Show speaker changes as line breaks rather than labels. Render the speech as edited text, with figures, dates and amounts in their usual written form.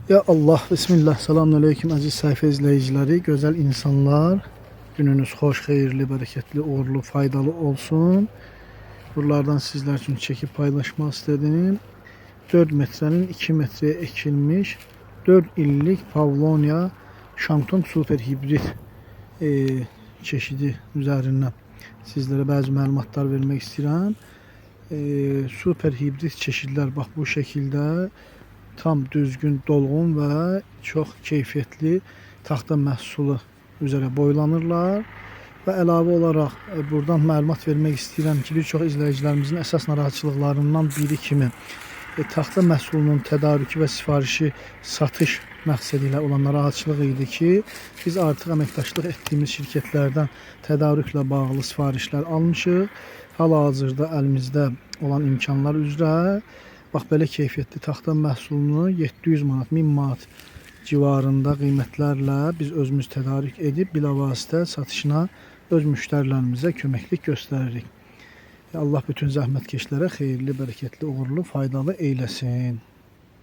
Ya Allah, Bismillah, selamünaleyküm aziz sayfa izleyicileri, güzel insanlar. Gününüz hoş, hayırlı, bereketli, uğurlu, faydalı olsun. Buralardan sizler için çekip paylaşmak istedim. 4 metrenin 2 metreye ekilmiş 4 illik Pavlonia Şamton Super Hibrit çeşidi üzerinden sizlere bazı məlumatlar vermek istedim. Super hibrit çeşitler bak bu şekilde tam düzgün, dolğun ve çok keyfiyyətli taxta məhsulu üzərə boylanırlar. Və əlavə olaraq buradan məlumat vermək istəyirəm ki, bir çox izləyicilərimizin əsas narahatçılıqlarından biri kimi taxta məhsulunun tədarükü və sifarişi satış məqsədi ilə olan narahatçılıq idi ki, biz artıq əməkdaşlıq etdiyimiz şirkətlərdən tədarüklə bağlı sifarişlər almışıq. Hal-hazırda əlimizdə olan imkanlar üzrə bax belə keyfiyyətli taxta məhsulunu 700 manat, 1000 manat civarında qiymətlərlə biz özümüz tədarük edib bilavasitə satışına öz müştərilərimizə köməklik göstəririk. Allah bütün zəhmətkeşlərə xeyirli, bərəkətli, uğurlu, faydalı eyləsin.